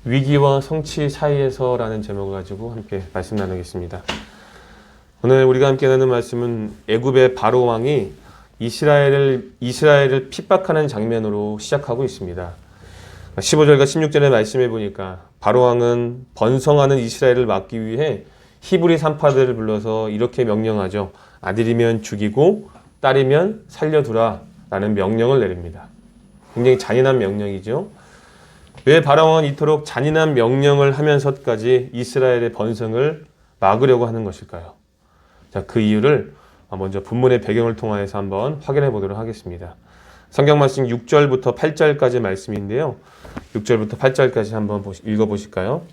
위기와 성취 사이에서라는 제목을 가지고 함께 말씀 나누겠습니다. 오늘 우리가 함께 나누는 말씀은 애굽의 바로 왕이 이스라엘을 핍박하는 장면으로 시작하고 있습니다. 15절과 16절의 말씀해 보니까 바로 왕은 번성하는 이스라엘을 막기 위해 히브리 산파들을 불러서 이렇게 명령하죠. 아들이면 죽이고 딸이면 살려두라 라는 명령을 내립니다. 굉장히 잔인한 명령이죠. 왜 바로 왕은 이토록 잔인한 명령을 하면서까지 이스라엘의 번성을 막으려고 하는 것일까요? 자, 그 이유를 먼저 본문의 배경을 통해서 한번 확인해 보도록 하겠습니다. 성경 말씀 6절부터 8절까지 말씀인데요. 6절부터 8절까지 한번 읽어보실까요?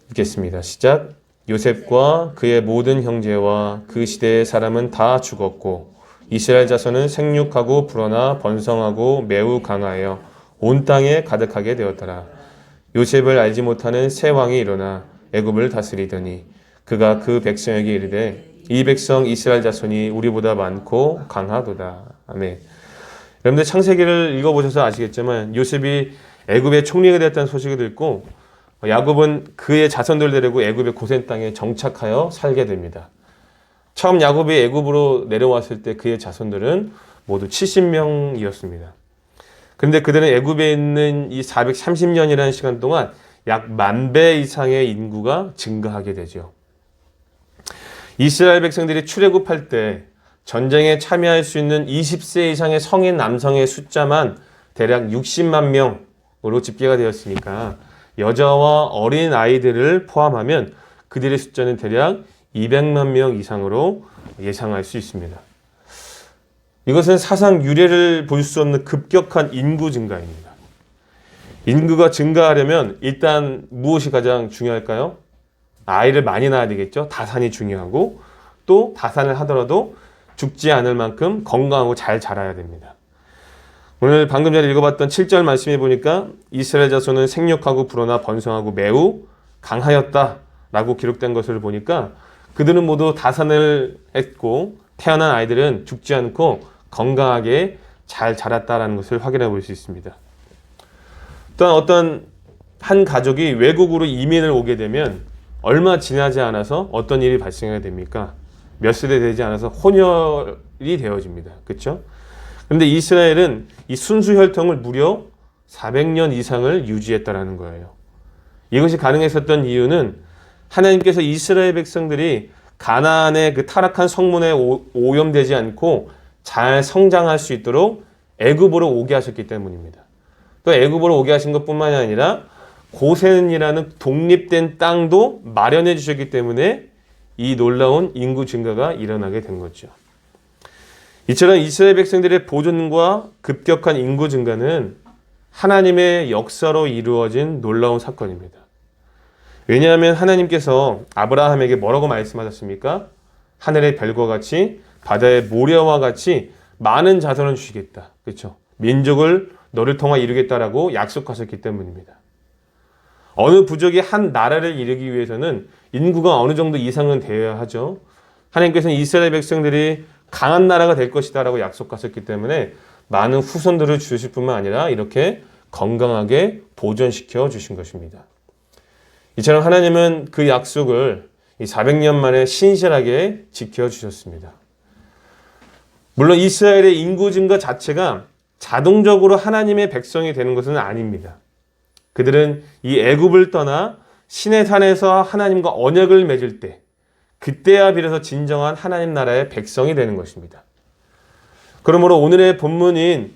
읽겠습니다. 시작. 요셉과 그의 모든 형제와 그 시대의 사람은 다 죽었고 이스라엘 자손은 생육하고 불어나 번성하고 매우 강하여 온 땅에 가득하게 되었더라. 요셉을 알지 못하는 새 왕이 일어나 애굽을 다스리더니 그가 그 백성에게 이르되 이 백성 이스라엘 자손이 우리보다 많고 강하도다. 아멘. 여러분들 창세기를 읽어보셔서 아시겠지만 요셉이 애굽의 총리가 되었다는 소식을 듣고 야곱은 그의 자손들을 데리고 애굽의 고센 땅에 정착하여 살게 됩니다. 처음 야곱이 애굽으로 내려왔을 때 그의 자손들은 모두 70명이었습니다. 그런데 그들은 애굽에 있는 이 430년이라는 시간 동안 약 10,000배 이상의 인구가 증가하게 되죠. 이스라엘 백성들이 출애굽할 때 전쟁에 참여할 수 있는 20세 이상의 성인 남성의 숫자만 대략 60만 명으로 집계가 되었으니까 여자와 어린 아이들을 포함하면 그들의 숫자는 대략 200만 명 이상으로 예상할 수 있습니다. 이것은 사상 유례를 볼 수 없는 급격한 인구 증가입니다. 인구가 증가하려면 일단 무엇이 가장 중요할까요? 아이를 많이 낳아야 되겠죠. 다산이 중요하고 또 다산을 하더라도 죽지 않을 만큼 건강하고 잘 자라야 됩니다. 오늘 방금 전에 읽어봤던 7절 말씀해 보니까 이스라엘 자손은 생육하고 불어나 번성하고 매우 강하였다 라고 기록된 것을 보니까 그들은 모두 다산을 했고 태어난 아이들은 죽지 않고 건강하게 잘 자랐다라는 것을 확인해 볼 수 있습니다. 또한 어떤 한 가족이 외국으로 이민을 오게 되면 얼마 지나지 않아서 어떤 일이 발생하게 됩니까? 몇 세대 되지 않아서 혼혈이 되어집니다. 그렇죠? 그런데 이스라엘은 이 순수 혈통을 무려 400년 이상을 유지했다라는 거예요. 이것이 가능했었던 이유는 하나님께서 이스라엘 백성들이 가나안의 그 타락한 성문에 오염되지 않고 잘 성장할 수 있도록 애굽으로 오게 하셨기 때문입니다. 또 애굽으로 오게 하신 것뿐만이 아니라 고센이라는 독립된 땅도 마련해 주셨기 때문에 이 놀라운 인구 증가가 일어나게 된 거죠. 이처럼 이스라엘 백성들의 보존과 급격한 인구 증가는 하나님의 역사로 이루어진 놀라운 사건입니다. 왜냐하면 하나님께서 아브라함에게 뭐라고 말씀하셨습니까? 하늘의 별과 같이 바다의 모래와 같이 많은 자손을 주시겠다. 그렇죠? 민족을 너를 통해 이루겠다라고 약속하셨기 때문입니다. 어느 부족이 한 나라를 이루기 위해서는 인구가 어느 정도 이상은 되어야 하죠. 하나님께서는 이스라엘 백성들이 강한 나라가 될 것이다라고 약속하셨기 때문에 많은 후손들을 주실 뿐만 아니라 이렇게 건강하게 보존시켜 주신 것입니다. 이처럼 하나님은 그 약속을 400년 만에 신실하게 지켜주셨습니다. 물론 이스라엘의 인구 증가 자체가 자동적으로 하나님의 백성이 되는 것은 아닙니다. 그들은 이 애굽을 떠나 시내산에서 하나님과 언약을 맺을 때 그때야 비로소 진정한 하나님 나라의 백성이 되는 것입니다. 그러므로 오늘의 본문인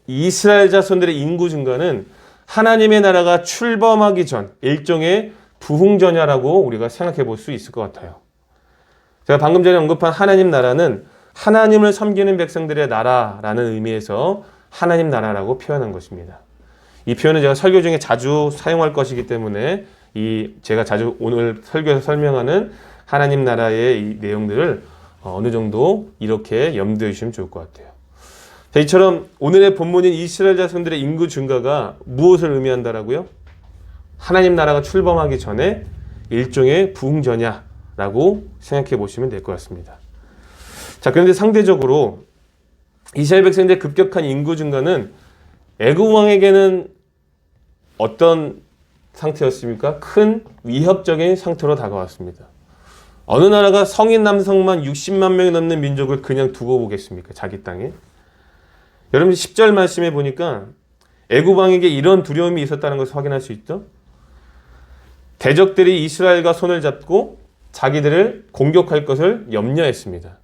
이스라엘 자손들의 인구 증가는 하나님의 나라가 출범하기 전 일종의 부흥전야라고 우리가 생각해 볼 수 있을 것 같아요. 제가 방금 전에 언급한 하나님 나라는 하나님을 섬기는 백성들의 나라라는 의미에서 하나님 나라라고 표현한 것입니다. 이 표현은 제가 설교 중에 자주 사용할 것이기 때문에 제가 자주 오늘 설교에서 설명하는 하나님 나라의 이 내용들을 어느 정도 이렇게 염두해 주시면 좋을 것 같아요. 자, 이처럼 오늘의 본문인 이스라엘 자손들의 인구 증가가 무엇을 의미한다라고요? 하나님 나라가 출범하기 전에 일종의 부흥전야라고 생각해 보시면 될 것 같습니다. 자, 그런데 상대적으로 이스라엘 백성들의 급격한 인구 증가는 애굽 왕에게는 어떤 상태였습니까? 큰 위협적인 상태로 다가왔습니다. 어느 나라가 성인 남성만 60만 명이 넘는 민족을 그냥 두고 보겠습니까? 자기 땅에. 여러분 10절 말씀에 보니까 애굽 왕에게 이런 두려움이 있었다는 것을 확인할 수 있죠. 대적들이 이스라엘과 손을 잡고 자기들을 공격할 것을 염려했습니다.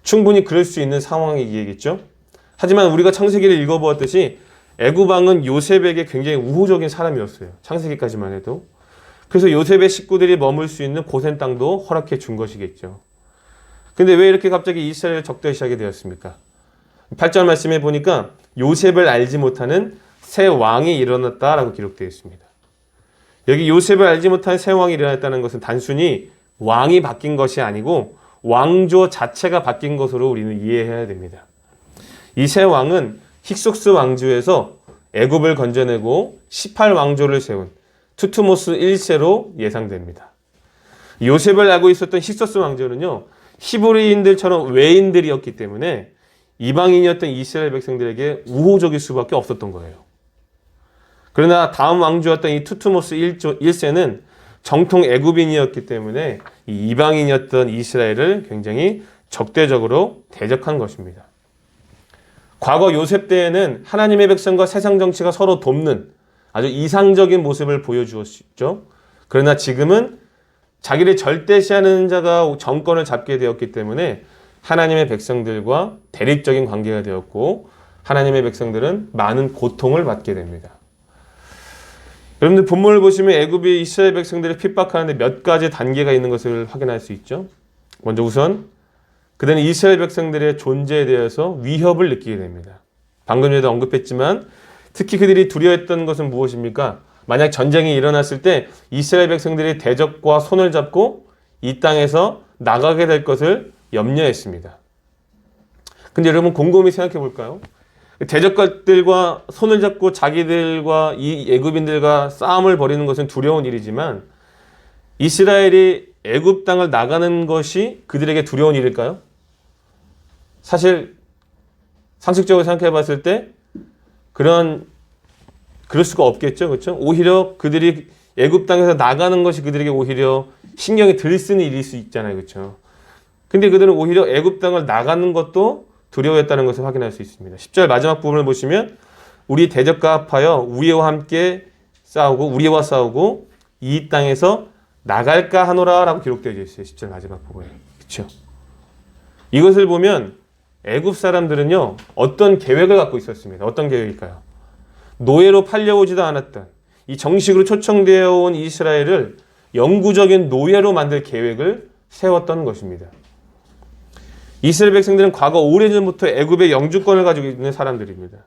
충분히 그럴 수 있는 상황이겠죠. 하지만 우리가 창세기를 읽어보았듯이 애굽 왕은 요셉에게 굉장히 우호적인 사람이었어요. 창세기까지만 해도. 그래서 요셉의 식구들이 머물 수 있는 고센 땅도 허락해 준 것이겠죠. 근데 왜 이렇게 갑자기 이스라엘을 적대시하게 되었습니까? 8절 말씀에 보니까 요셉을 알지 못하는 새 왕이 일어났다라고 기록되어 있습니다. 여기 요셉을 알지 못한 새 왕이 일어났다는 것은 단순히 왕이 바뀐 것이 아니고 왕조 자체가 바뀐 것으로 우리는 이해해야 됩니다. 이 새 왕은 힉소스 왕조에서 애굽을 건져내고 18왕조를 세운 투트모스 1세로 예상됩니다. 요셉을 알고 있었던 힉소스 왕조는요, 히브리인들처럼 외인들이었기 때문에 이방인이었던 이스라엘 백성들에게 우호적일 수밖에 없었던 거예요. 그러나 다음 왕조였던 이 투트모스 1세는 정통 애굽인이었기 때문에 이 이방인이었던 이스라엘을 굉장히 적대적으로 대적한 것입니다. 과거 요셉 때에는 하나님의 백성과 세상 정치가 서로 돕는 아주 이상적인 모습을 보여주었죠. 그러나 지금은 자기를 절대시하는 자가 정권을 잡게 되었기 때문에 하나님의 백성들과 대립적인 관계가 되었고 하나님의 백성들은 많은 고통을 받게 됩니다. 여러분들 본문을 보시면 애굽이 이스라엘 백성들을 핍박하는데 몇 가지 단계가 있는 것을 확인할 수 있죠. 먼저 우선 그들은 이스라엘 백성들의 존재에 대해서 위협을 느끼게 됩니다. 방금 전에도 언급했지만 특히 그들이 두려워했던 것은 무엇입니까? 만약 전쟁이 일어났을 때 이스라엘 백성들이 대적과 손을 잡고 이 땅에서 나가게 될 것을 염려했습니다. 근데 여러분 곰곰이 생각해 볼까요? 대적들과 손을 잡고 자기들과 이 애굽인들과 싸움을 벌이는 것은 두려운 일이지만 이스라엘이 애굽 땅을 나가는 것이 그들에게 두려운 일일까요? 사실 상식적으로 생각해 봤을 때 그럴 수가 없겠죠. 그렇죠? 오히려 그들이 애굽 땅에서 나가는 것이 그들에게 오히려 신경이 들 쓰는 일일 수 있잖아요. 그렇죠? 근데 그들은 오히려 애굽 땅을 나가는 것도 두려워했다는 것을 확인할 수 있습니다. 10절 마지막 부분을 보시면 우리 대적과 합하여 우리와 싸우고 이 땅에서 나갈까 하노라 라고 기록되어 있어요. 10절 마지막 부분에. 그렇죠? 이것을 보면 애굽 사람들은요, 어떤 계획을 갖고 있었습니다. 어떤 계획일까요? 노예로 팔려오지도 않았던 이 정식으로 초청되어 온 이스라엘을 영구적인 노예로 만들 계획을 세웠던 것입니다. 이스라엘 백성들은 과거 오래전부터 애굽의 영주권을 가지고 있는 사람들입니다.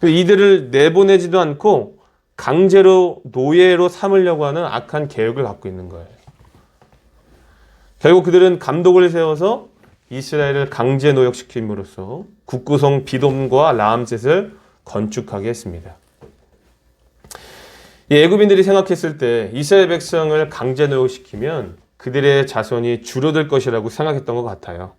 이들을 내보내지도 않고 강제로 노예로 삼으려고 하는 악한 계획을 갖고 있는 거예요. 결국 그들은 감독을 세워서 이스라엘을 강제 노역시킴으로써 국구성 비돔과 라암셋을 건축하게 했습니다. 이 애굽인들이 생각했을 때 이스라엘 백성을 강제 노역시키면 그들의 자손이 줄어들 것이라고 생각했던 것 같아요.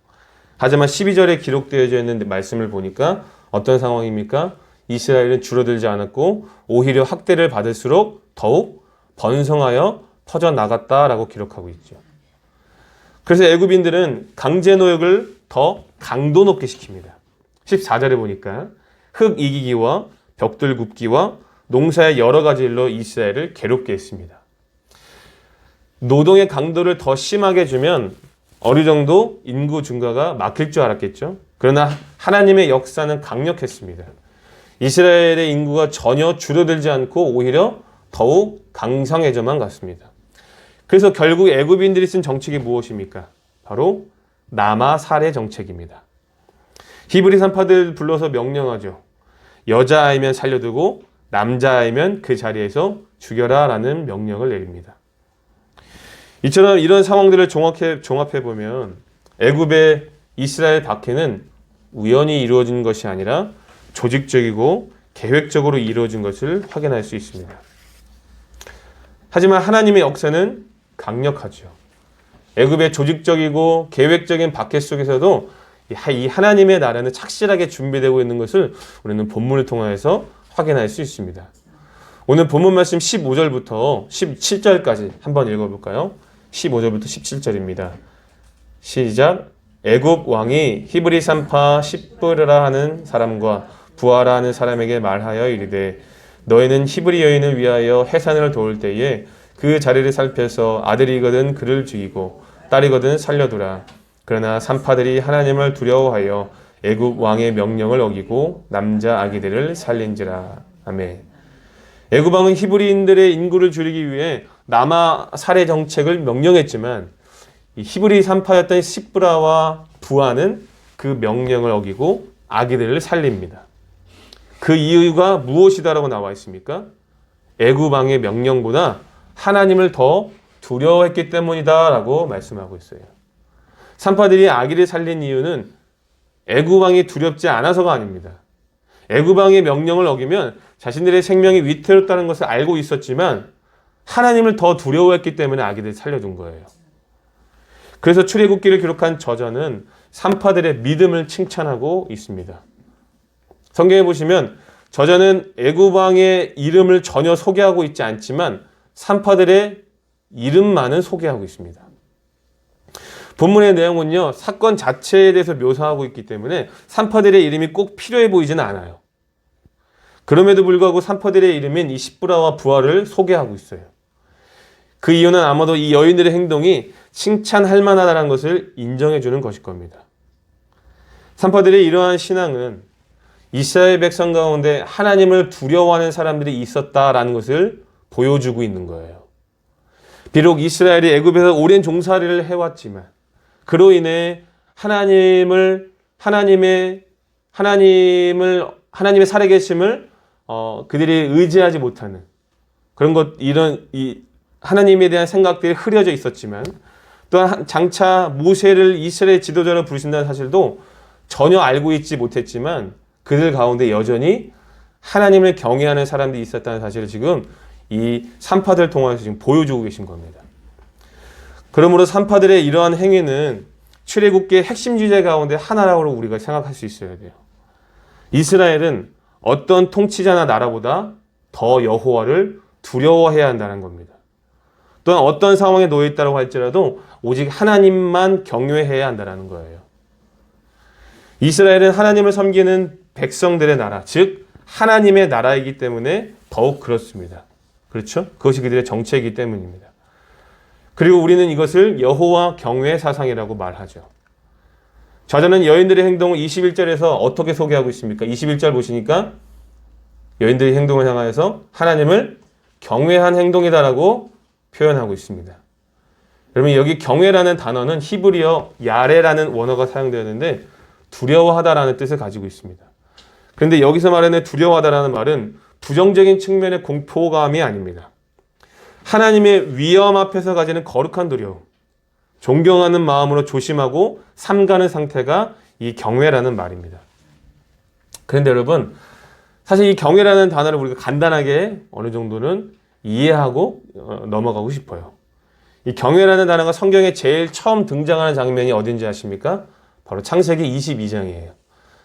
하지만 12절에 기록되어져 있는 말씀을 보니까 어떤 상황입니까? 이스라엘은 줄어들지 않았고 오히려 학대를 받을수록 더욱 번성하여 퍼져나갔다라고 기록하고 있죠. 그래서 애굽인들은 강제 노역을 더 강도 높게 시킵니다. 14절에 보니까 흙 이기기와 벽돌 굽기와 농사의 여러 가지 일로 이스라엘을 괴롭게 했습니다. 노동의 강도를 더 심하게 주면 어느 정도 인구 증가가 막힐 줄 알았겠죠. 그러나 하나님의 역사는 강력했습니다. 이스라엘의 인구가 전혀 줄어들지 않고 오히려 더욱 강성해져만 갔습니다. 그래서 결국 애굽인들이 쓴 정책이 무엇입니까? 바로 남아 살해 정책입니다. 히브리 산파들 불러서 명령하죠. 여자아이면 살려두고 남자아이면 그 자리에서 죽여라 라는 명령을 내립니다. 이처럼 이런 상황들을 종합해보면 애굽의 이스라엘 박해는 우연히 이루어진 것이 아니라 조직적이고 계획적으로 이루어진 것을 확인할 수 있습니다. 하지만 하나님의 역사는 강력하죠. 애굽의 조직적이고 계획적인 박해 속에서도 이 하나님의 나라는 착실하게 준비되고 있는 것을 우리는 본문을 통해서 확인할 수 있습니다. 오늘 본문 말씀 15절부터 17절까지 한번 읽어볼까요? 15절부터 17절입니다. 시작. 애굽 왕이 히브리 산파 십브라 하는 사람과 부하라 하는 사람에게 말하여 이르되 너희는 히브리 여인을 위하여 해산을 도울 때에 그 자리를 살펴서 아들이거든 그를 죽이고 딸이거든 살려두라. 그러나 산파들이 하나님을 두려워하여 애굽 왕의 명령을 어기고 남자 아기들을 살린지라. 아멘. 애굽 왕은 히브리인들의 인구를 줄이기 위해 남아 살해 정책을 명령했지만 이 히브리 산파였던 십브라와 부하는 그 명령을 어기고 아기들을 살립니다. 그 이유가 무엇이다라고 나와 있습니까? 애굽 왕의 명령보다 하나님을 더 두려워했기 때문이다라고 말씀하고 있어요. 산파들이 아기를 살린 이유는 애굽 왕이 두렵지 않아서가 아닙니다. 애굽 왕의 명령을 어기면 자신들의 생명이 위태롭다는 것을 알고 있었지만 하나님을 더 두려워했기 때문에 아기들을 살려둔 거예요. 그래서 출애굽기를 기록한 저자는 산파들의 믿음을 칭찬하고 있습니다. 성경에 보시면 저자는 애굽 왕의 이름을 전혀 소개하고 있지 않지만 산파들의 이름만은 소개하고 있습니다. 본문의 내용은요, 사건 자체에 대해서 묘사하고 있기 때문에 산파들의 이름이 꼭 필요해 보이지는 않아요. 그럼에도 불구하고 산파들의 이름인 이 십브라와 부하를 소개하고 있어요. 그 이유는 아마도 이 여인들의 행동이 칭찬할 만하다는 것을 인정해 주는 것일 겁니다. 산파들의 이러한 신앙은 이스라엘 백성 가운데 하나님을 두려워하는 사람들이 있었다라는 것을 보여주고 있는 거예요. 비록 이스라엘이 애굽에서 오랜 종살이를 해왔지만 그로 인해 하나님의 살아계심을 그들이 의지하지 못하는 그런 하나님에 대한 생각들이 흐려져 있었지만 또한 장차 모세를 이스라엘 지도자로 부르신다는 사실도 전혀 알고 있지 못했지만 그들 가운데 여전히 하나님을 경외하는 사람들이 있었다는 사실을 지금 이 산파들 통해서 지금 보여주고 계신 겁니다. 그러므로 산파들의 이러한 행위는 출애굽기의 핵심 주제 가운데 하나라고 우리가 생각할 수 있어야 돼요. 이스라엘은 어떤 통치자나 나라보다 더 여호와를 두려워해야 한다는 겁니다. 또한 어떤 상황에 놓여 있다고 할지라도 오직 하나님만 경외해야 한다는 거예요. 이스라엘은 하나님을 섬기는 백성들의 나라, 즉 하나님의 나라이기 때문에 더욱 그렇습니다. 그렇죠? 그것이 그들의 정체이기 때문입니다. 그리고 우리는 이것을 여호와 경외 사상이라고 말하죠. 저자는 여인들의 행동을 21절에서 어떻게 소개하고 있습니까? 21절 보시니까 여인들의 행동을 향하여서 하나님을 경외한 행동이다라고 표현하고 있습니다. 여러분 여기 경외라는 단어는 히브리어 야레라는 원어가 사용되었는데 두려워하다라는 뜻을 가지고 있습니다. 그런데 여기서 말하는 두려워하다라는 말은 부정적인 측면의 공포감이 아닙니다. 하나님의 위엄 앞에서 가지는 거룩한 두려움, 존경하는 마음으로 조심하고 삼가는 상태가 이 경외라는 말입니다. 그런데 여러분 사실 이 경외라는 단어를 우리가 간단하게 어느 정도는 이해하고 넘어가고 싶어요. 이 경외라는 단어가 성경에 제일 처음 등장하는 장면이 어딘지 아십니까? 바로 창세기 22장이에요.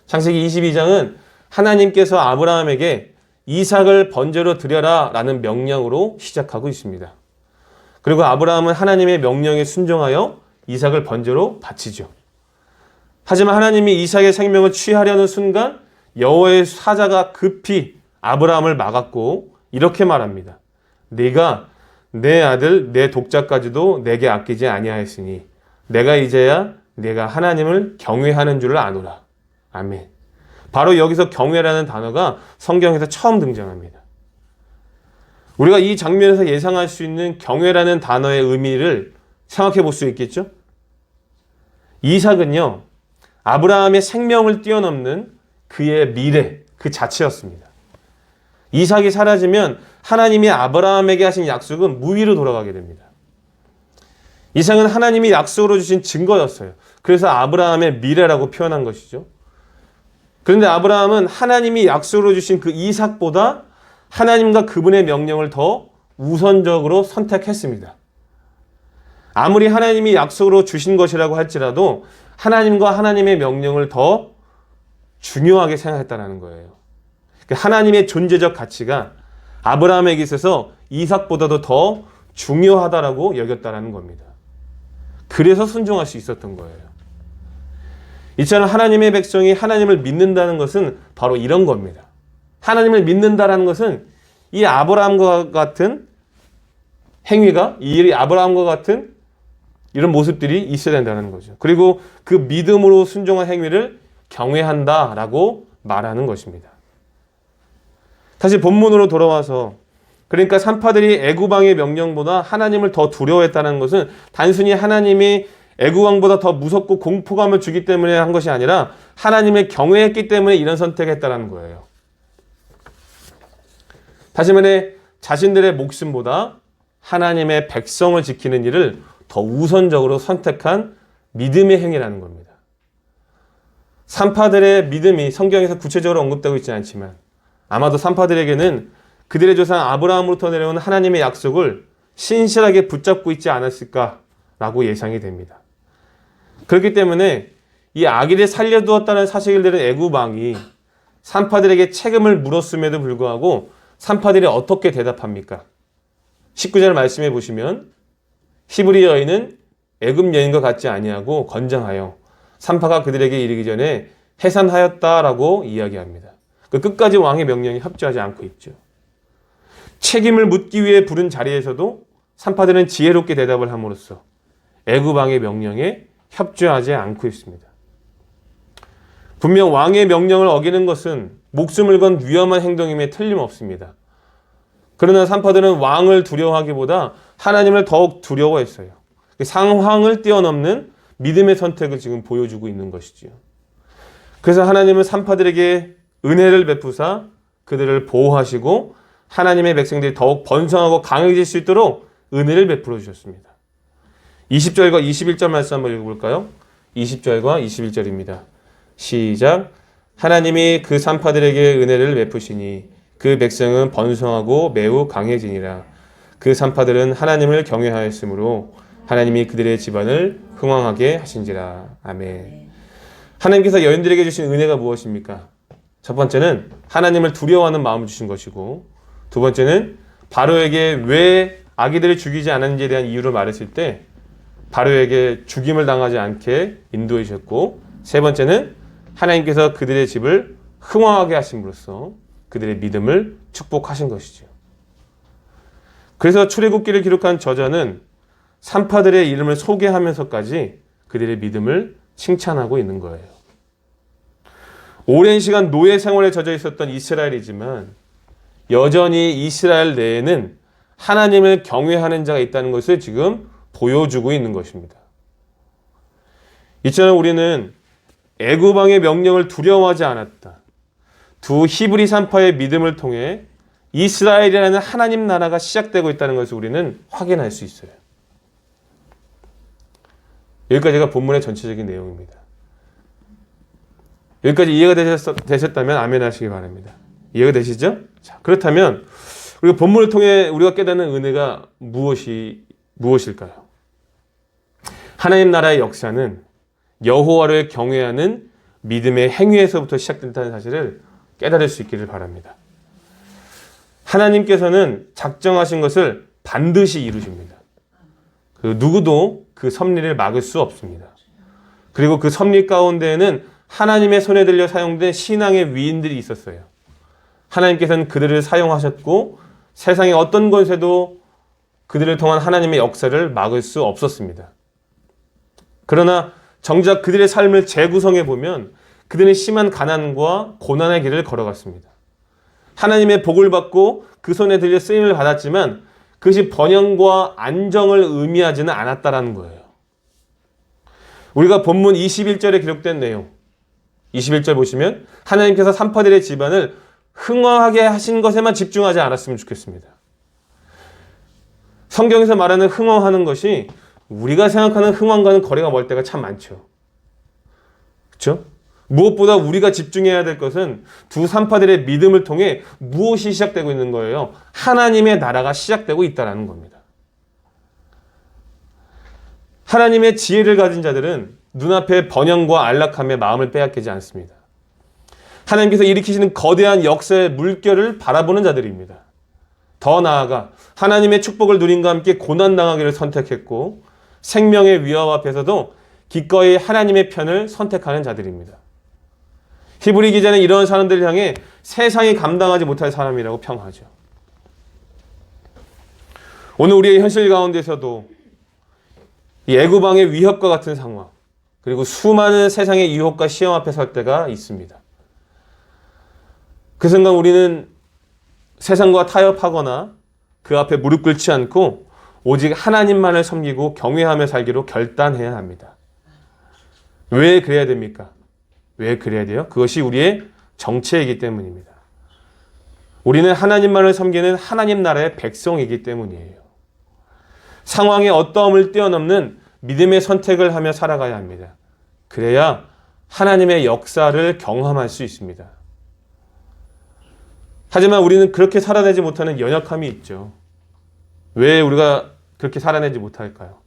창세기 22장은 하나님께서 아브라함에게 이삭을 번제로 드려라 라는 명령으로 시작하고 있습니다. 그리고 아브라함은 하나님의 명령에 순종하여 이삭을 번제로 바치죠. 하지만 하나님이 이삭의 생명을 취하려는 순간 여호와의 사자가 급히 아브라함을 막았고 이렇게 말합니다. 네가 내 아들 내 독자까지도 내게 아끼지 아니하였으니 내가 이제야 네가 하나님을 경외하는 줄을 아노라. 아멘. 바로 여기서 경외라는 단어가 성경에서 처음 등장합니다. 우리가 이 장면에서 예상할 수 있는 경외라는 단어의 의미를 생각해 볼 수 있겠죠? 이삭은요, 아브라함의 생명을 뛰어넘는 그의 미래, 그 자체였습니다. 이삭이 사라지면 하나님이 아브라함에게 하신 약속은 무위로 돌아가게 됩니다. 이삭은 하나님이 약속으로 주신 증거였어요. 그래서 아브라함의 미래라고 표현한 것이죠. 그런데 아브라함은 하나님이 약속으로 주신 그 이삭보다 하나님과 그분의 명령을 더 우선적으로 선택했습니다. 아무리 하나님이 약속으로 주신 것이라고 할지라도 하나님과 하나님의 명령을 더 중요하게 생각했다는 거예요. 하나님의 존재적 가치가 아브라함에게 있어서 이삭보다도 더 중요하다라고 여겼다라는 겁니다. 그래서 순종할 수 있었던 거예요. 이처럼 하나님의 백성이 하나님을 믿는다는 것은 바로 이런 겁니다. 하나님을 믿는다라는 것은 이 아브라함과 같은 행위가, 이 아브라함과 같은 이런 모습들이 있어야 된다는 거죠. 그리고 그 믿음으로 순종한 행위를 경외한다라고 말하는 것입니다. 다시 본문으로 돌아와서, 그러니까 산파들이 애굽 왕의 명령보다 하나님을 더 두려워했다는 것은 단순히 하나님이 애굽 왕보다 더 무섭고 공포감을 주기 때문에 한 것이 아니라 하나님을 경외했기 때문에 이런 선택을 했다는 거예요. 다시 말해 자신들의 목숨보다 하나님의 백성을 지키는 일을 더 우선적으로 선택한 믿음의 행위라는 겁니다. 산파들의 믿음이 성경에서 구체적으로 언급되고 있지 않지만 아마도 산파들에게는 그들의 조상 아브라함으로부터 내려온 하나님의 약속을 신실하게 붙잡고 있지 않았을까라고 예상이 됩니다. 그렇기 때문에 이 아기를 살려두었다는 사실을 들은 애굽 왕이 산파들에게 책임을 물었음에도 불구하고 산파들이 어떻게 대답합니까? 19절 말씀해 보시면 히브리 여인은 애굽 여인과 같지 아니하고 건장하여 산파가 그들에게 이르기 전에 해산하였다라고 이야기합니다. 끝까지 왕의 명령에 협조하지 않고 있죠. 책임을 묻기 위해 부른 자리에서도 산파들은 지혜롭게 대답을 함으로써 애굽 왕의 명령에 협조하지 않고 있습니다. 분명 왕의 명령을 어기는 것은 목숨을 건 위험한 행동임에 틀림없습니다. 그러나 산파들은 왕을 두려워하기보다 하나님을 더욱 두려워했어요. 상황을 뛰어넘는 믿음의 선택을 지금 보여주고 있는 것이지요. 그래서 하나님은 산파들에게 은혜를 베푸사 그들을 보호하시고 하나님의 백성들이 더욱 번성하고 강해질 수 있도록 은혜를 베풀어 주셨습니다. 20절과 21절 말씀 한번 읽어볼까요? 20절과 21절입니다. 시작. 하나님이 그 산파들에게 은혜를 베푸시니 그 백성은 번성하고 매우 강해지니라. 그 산파들은 하나님을 경외하였으므로 하나님이 그들의 집안을 흥왕하게 하신지라. 아멘. 하나님께서 여인들에게 주신 은혜가 무엇입니까? 첫 번째는 하나님을 두려워하는 마음을 주신 것이고, 두 번째는 바로에게 왜 아기들을 죽이지 않았는지에 대한 이유를 말했을 때 바로에게 죽임을 당하지 않게 인도해 주셨고, 세 번째는 하나님께서 그들의 집을 흥왕하게 하심으로써 그들의 믿음을 축복하신 것이죠. 그래서 출애굽기를 기록한 저자는 산파들의 이름을 소개하면서까지 그들의 믿음을 칭찬하고 있는 거예요. 오랜 시간 노예 생활에 젖어 있었던 이스라엘이지만 여전히 이스라엘 내에는 하나님을 경외하는 자가 있다는 것을 지금 보여주고 있는 것입니다. 이처럼 우리는 애굽 왕의 명령을 두려워하지 않았다. 두 히브리 산파의 믿음을 통해 이스라엘이라는 하나님 나라가 시작되고 있다는 것을 우리는 확인할 수 있어요. 여기까지가 본문의 전체적인 내용입니다. 여기까지 이해가 되셨다면 아멘 하시기 바랍니다. 이해가 되시죠? 자, 그렇다면 우리가 본문을 통해 우리가 깨닫는 은혜가 무엇일까요? 하나님 나라의 역사는 여호와를 경외하는 믿음의 행위에서부터 시작된다는 사실을 깨달을 수 있기를 바랍니다. 하나님께서는 작정하신 것을 반드시 이루십니다. 누구도 그 섭리를 막을 수 없습니다. 그리고 그 섭리 가운데에는 하나님의 손에 들려 사용된 신앙의 위인들이 있었어요. 하나님께서는 그들을 사용하셨고 세상의 어떤 권세도 그들을 통한 하나님의 역사를 막을 수 없었습니다. 그러나 정작 그들의 삶을 재구성해 보면 그들은 심한 가난과 고난의 길을 걸어갔습니다. 하나님의 복을 받고 그 손에 들려 쓰임을 받았지만 그것이 번영과 안정을 의미하지는 않았다라는 거예요. 우리가 본문 21절에 기록된 내용, 21절 보시면 하나님께서 산파들의 집안을 흥왕하게 하신 것에만 집중하지 않았으면 좋겠습니다. 성경에서 말하는 흥왕하는 것이 우리가 생각하는 흥왕과는 거리가 멀 때가 참 많죠. 그렇죠? 무엇보다 우리가 집중해야 될 것은 두 산파들의 믿음을 통해 무엇이 시작되고 있는 거예요? 하나님의 나라가 시작되고 있다는 겁니다. 하나님의 지혜를 가진 자들은 눈앞의 번영과 안락함에 마음을 빼앗기지 않습니다. 하나님께서 일으키시는 거대한 역사의 물결을 바라보는 자들입니다. 더 나아가 하나님의 축복을 누림과 함께 고난당하기를 선택했고 생명의 위협 앞에서도 기꺼이 하나님의 편을 선택하는 자들입니다. 히브리 기자는 이런 사람들을 향해 세상이 감당하지 못할 사람이라고 평하죠. 오늘 우리의 현실 가운데서도 이 애구방의 위협과 같은 상황, 그리고 수많은 세상의 유혹과 시험 앞에 설 때가 있습니다. 그 순간 우리는 세상과 타협하거나 그 앞에 무릎 꿇지 않고 오직 하나님만을 섬기고 경외하며 살기로 결단해야 합니다. 왜 그래야 됩니까? 왜 그래야 돼요? 그것이 우리의 정체이기 때문입니다. 우리는 하나님만을 섬기는 하나님 나라의 백성이기 때문이에요. 상황의 어떠함을 뛰어넘는 믿음의 선택을 하며 살아가야 합니다. 그래야 하나님의 역사를 경험할 수 있습니다. 하지만 우리는 그렇게 살아내지 못하는 연약함이 있죠. 왜 우리가 그렇게 살아내지 못할까요?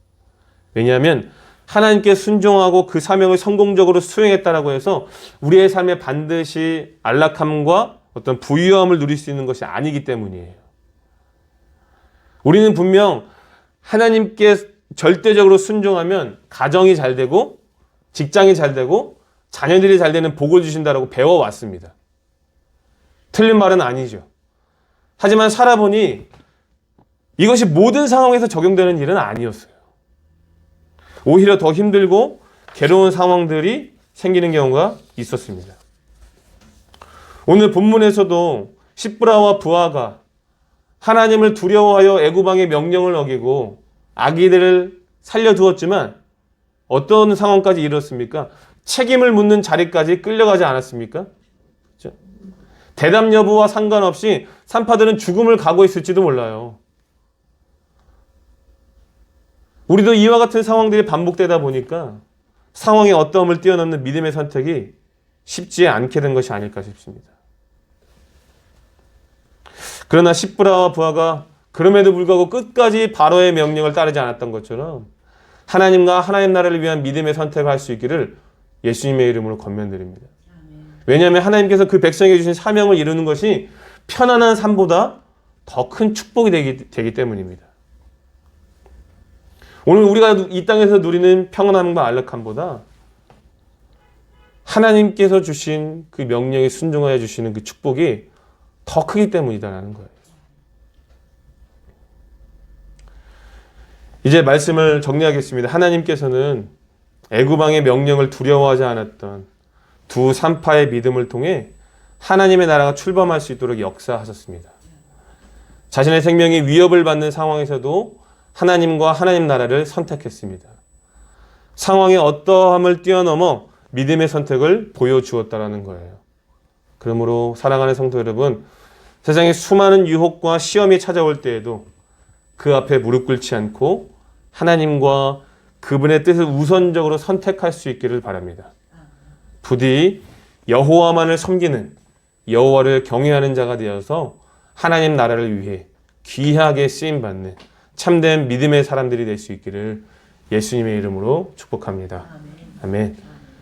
왜냐하면 하나님께 순종하고 그 사명을 성공적으로 수행했다라고 해서 우리의 삶에 반드시 안락함과 어떤 부유함을 누릴 수 있는 것이 아니기 때문이에요. 우리는 분명 하나님께 절대적으로 순종하면 가정이 잘 되고 직장이 잘 되고 자녀들이 잘 되는 복을 주신다라고 배워왔습니다. 틀린 말은 아니죠. 하지만 살아보니 이것이 모든 상황에서 적용되는 일은 아니었어요. 오히려 더 힘들고 괴로운 상황들이 생기는 경우가 있었습니다. 오늘 본문에서도 십브라와 부하가 하나님을 두려워하여 애구방의 명령을 어기고 아기들을 살려두었지만 어떤 상황까지 이뤘습니까? 책임을 묻는 자리까지 끌려가지 않았습니까? 그렇죠? 대답 여부와 상관없이 산파들은 죽음을 가고 있을지도 몰라요. 우리도 이와 같은 상황들이 반복되다 보니까 상황의 어떠함을 뛰어넘는 믿음의 선택이 쉽지 않게 된 것이 아닐까 싶습니다. 그러나 십브라와 부하가 그럼에도 불구하고 끝까지 바로의 명령을 따르지 않았던 것처럼 하나님과 하나님 나라를 위한 믿음의 선택을 할 수 있기를 예수님의 이름으로 권면드립니다. 왜냐하면 하나님께서 그 백성에게 주신 사명을 이루는 것이 편안한 삶보다 더 큰 축복이 되기 때문입니다. 오늘 우리가 이 땅에서 누리는 평안함과 안락함보다 하나님께서 주신 그 명령에 순종하여 주시는 그 축복이 더 크기 때문이다라는 거예요. 이제 말씀을 정리하겠습니다. 하나님께서는 애구방의 명령을 두려워하지 않았던 두 산파의 믿음을 통해 하나님의 나라가 출범할 수 있도록 역사하셨습니다. 자신의 생명이 위협을 받는 상황에서도 하나님과 하나님 나라를 선택했습니다. 상황의 어떠함을 뛰어넘어 믿음의 선택을 보여주었다라는 거예요. 그러므로 사랑하는 성도 여러분, 세상에 수많은 유혹과 시험이 찾아올 때에도 그 앞에 무릎 꿇지 않고 하나님과 그분의 뜻을 우선적으로 선택할 수 있기를 바랍니다. 부디 여호와만을 섬기는, 여호와를 경외하는 자가 되어서 하나님 나라를 위해 귀하게 쓰임받는 참된 믿음의 사람들이 될 수 있기를 예수님의 이름으로 축복합니다. 아멘.